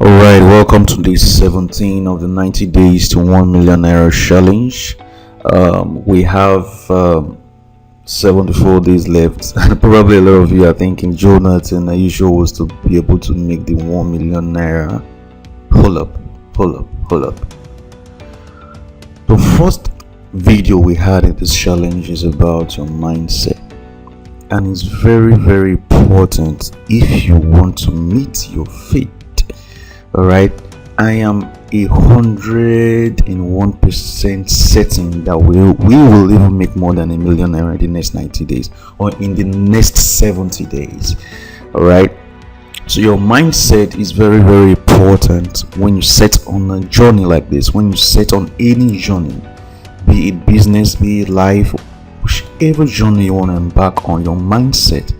Alright, welcome to day 17 of the 90 days to 1 million Naira challenge. We have 74 days left, and probably a lot of you are thinking, Jonathan, are you sure was to be able to make the 1 million Naira? Hold up. The first video we had in this challenge is about your mindset, and it's very, very important if you want to meet your fate. All right, I am 101% certain that we will even make more than $1 million in the next 90 days or in the next 70 days. All right, so your mindset is very, very important when you set on a journey like this. When you set on any journey, be it business, be it life, whichever journey you want to embark on, your mindset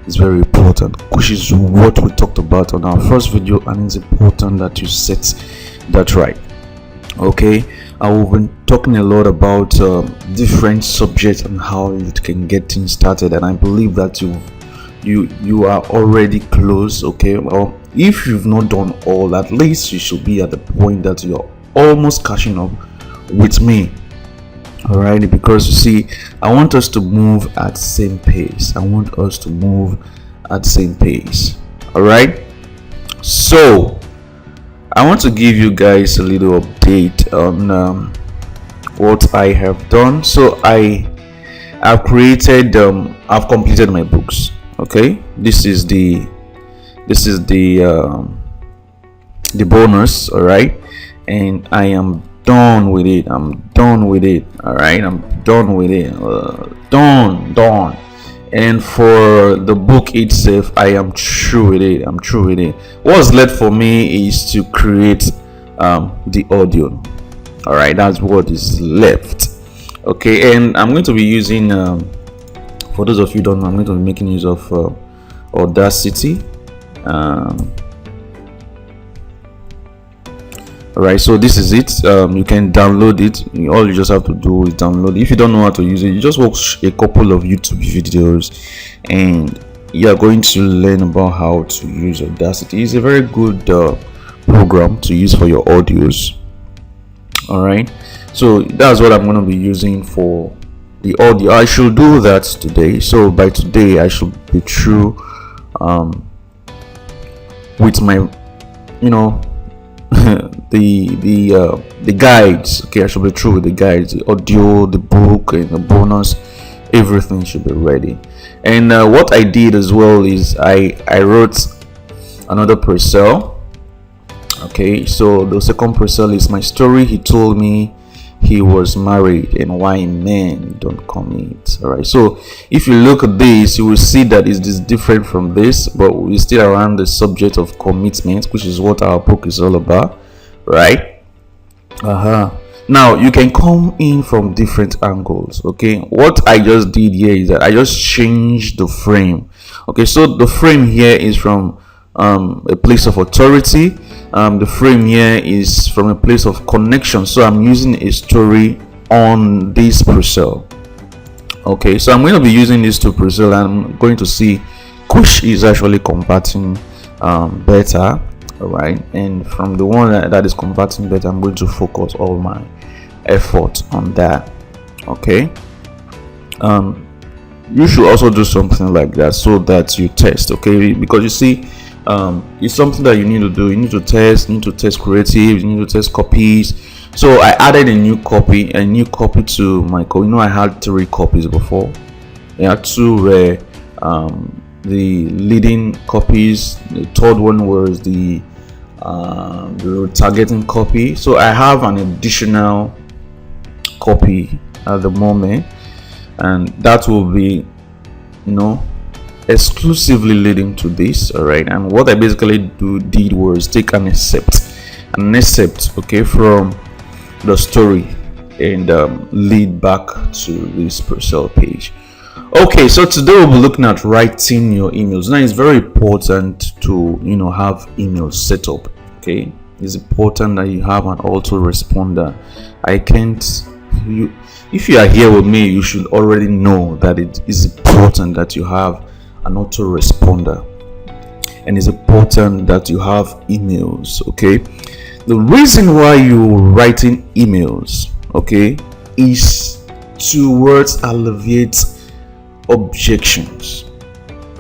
is very important, which is what we talked about on our first video, and it's important that you set that right. Okay, I've been talking a lot about different subjects and how you can get things started, and I believe that you are already close. Okay, well, if you've not done all, at least you should be at the point that you're almost catching up with me. All right, because you see, I want us to move at same pace. All right, so I want to give you guys a little update on what I have done. So I've completed my books. Okay, this is the bonus. All right, and I am done with it. All right, I'm done with it. Done. And for the book itself, I am through with it. What's left for me is to create the audio. All right, that's what is left. Okay, and I'm going to be using for those of you who don't know, I'm going to be making use of Audacity. Alright, so this is it. You can download it. All you just have to do is download it. If you don't know how to use it, you just watch a couple of YouTube videos and you are going to learn about how to use Audacity. It's a very good program to use for your audios. Alright, so that's what I'm going to be using for the audio. I should do that today. So by today I should be through with my the guides. Okay, I should be through with the guides, the audio, the book, and the bonus. Everything should be ready. And what I did as well is I wrote another pre-sale. Okay, so the second pre-sale is my story. He told me he was married and why men don't commit. All right, so if you look at this, you will see that it's different from this, but we're still around the subject of commitment, which is what our book is all about, right? Now you can come in from different angles. Okay, what I just did here is that I just changed the frame. Okay, so the frame here is from a place of authority. The frame here is from a place of connection, so I'm using a story on this pre-sale. Okay, so I'm going to be using these two pre-sale, and I'm going to see which is actually converting better. All right, and from the one that is converting better, I'm going to focus all my effort on that. Okay, you should also do something like that so that you test. Okay, because you see, it's something that you need to do. You need to test creative, you need to test copies. So I added a new copy to my code. I had 3 copies before. Yeah, 2 were the leading copies. The third one was the targeting copy. So I have an additional copy at the moment, and that will be exclusively leading to this. All right, and what I basically did was take an excerpt, okay, from the story and lead back to this pre-sale page. Okay, so today we'll be looking at writing your emails. Now it's very important to have emails set up. Okay, it's important that you have an autoresponder. If you are here with me, you should already know that it is important that you have an autoresponder. and it's important that you have emails. Okay, the reason why you're writing emails, okay, is towards alleviate objections.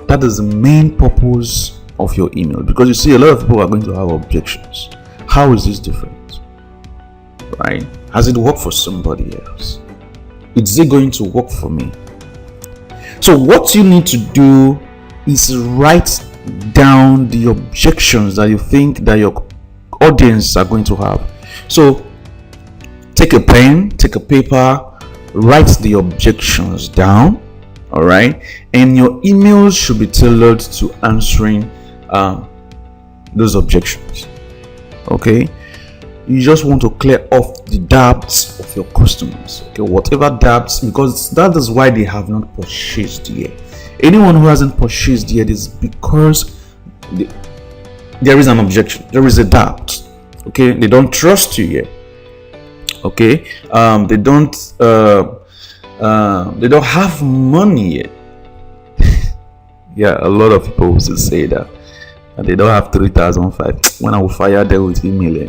That is the main purpose of your email, because you see a lot of people are going to have objections. How is this different, right? Has it worked for somebody else? Is it going to work for me? So what you need to do is write down the objections that you think that your audience are going to have. So take a pen, take a paper, write the objections down. All right, and your emails should be tailored to answering those objections. Okay, you just want to clear off the doubts of your customers. Okay, whatever doubts, because that is why they have not purchased yet. Anyone who hasn't purchased yet is because there is an objection, there is a doubt. Okay, they don't trust you yet. Okay, they don't have money yet. Yeah, a lot of people will say that, and they don't have 3,005. When I will fire them with email.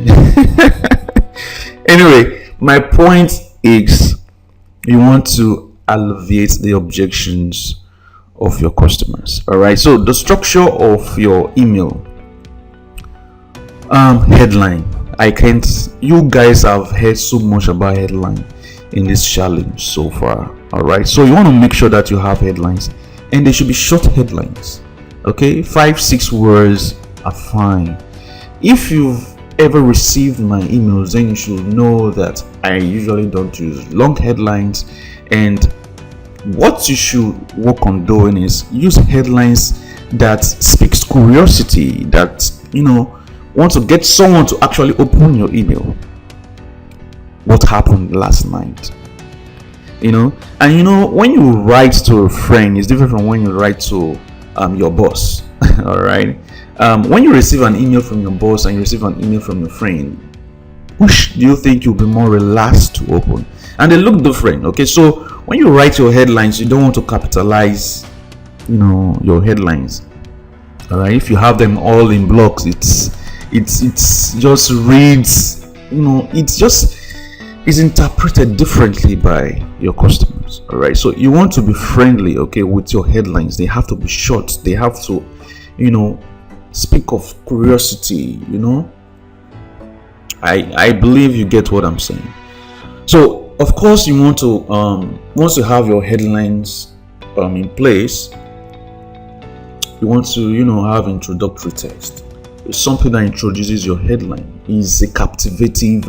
Anyway, my point is, you want to alleviate the objections of your customers. All right, so the structure of your email, headline. You guys have heard so much about headline in this challenge so far. All right, so you want to make sure that you have headlines, and they should be short headlines. Okay, 5-6 words are fine. If you've ever received my emails, then you should know that I usually don't use long headlines, and what you should work on doing is use headlines that speaks curiosity, that want to get someone to actually open your email. What happened last night? And when you write to a friend, it's different from when you write to your boss. All right, when you receive an email from your boss and you receive an email from your friend, which do you think you'll be more relaxed to open? And they look different. Okay, so when you write your headlines, you don't want to capitalize your headlines. All right, if you have them all in blocks, it's just reads, it's interpreted differently by your customers. All right, so you want to be friendly, okay, with your headlines. They have to be short. They have to speak of curiosity. I believe you get what I'm saying. So of course you want to once you have your headlines in place, you want to have introductory text. It's something that introduces your headline. Is a captivating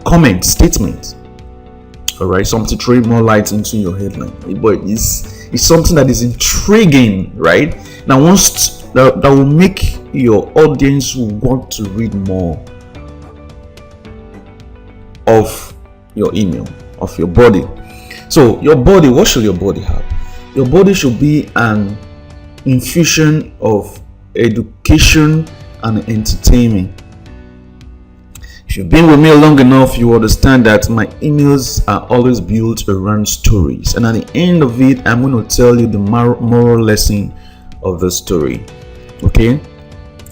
comment statement. All right, something to throw more light into your headline, but it's something that is intriguing, right? Now once that will make your audience want to read more of your email, of your body. So your body, what should your body have? Your body should be an infusion of education and entertainment. If you've been with me long enough, you understand that my emails are always built around stories, and at the end of it, I'm going to tell you the moral lesson of the story. Okay,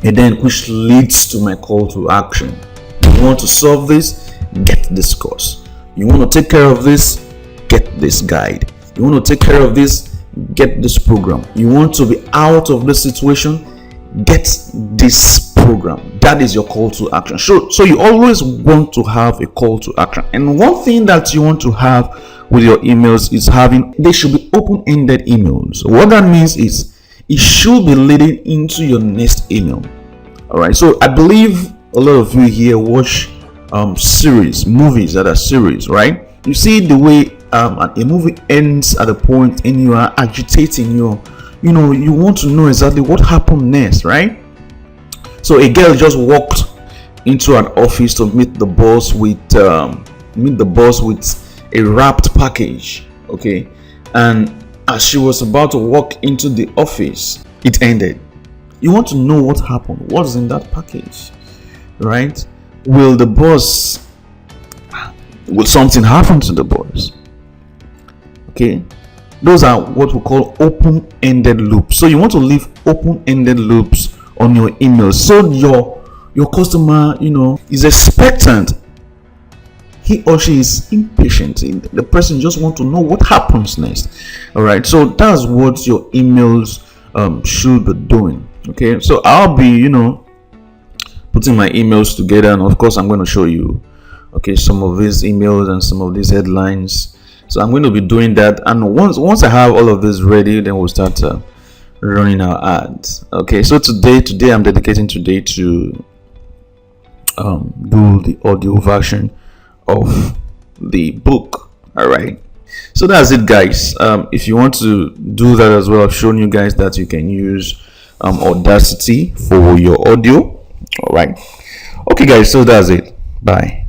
and then which leads to my call to action. You want to solve this? Get this course. You want to take care of this? Get this guide. You want to take care of this? Get this program. You want to be out of this situation? Get this program. That is your call to action. So you always want to have a call to action. And one thing that you want to have with your emails is they should be open-ended emails. What that means is it should be leading into your next email. All right, so I believe a lot of you here watch movies that are series, right? You see the way a movie ends at a point and you are agitating, you want to know exactly what happened next, right? So a girl just walked into an office to meet the boss with a wrapped package, okay? And as she was about to walk into the office, it ended. You want to know what happened. What's in that package, right? Will something happen to the boss? Okay, those are what we call open-ended loops. So you want to leave open-ended loops on your email, so your customer, is expectant. He or she is impatient. The person just want to know what happens next. All right, so that's what your emails should be doing. Okay, so I'll be putting my emails together, and of course I'm going to show you some of these emails and some of these headlines. So I'm going to be doing that, and once I have all of this ready, then we'll start running our ads. Okay, so today I'm dedicating today to do the audio version of the book. All right, so that's it, guys. If you want to do that as well, I've shown you guys that you can use Audacity for your audio. All right, okay, guys, so that's it. Bye.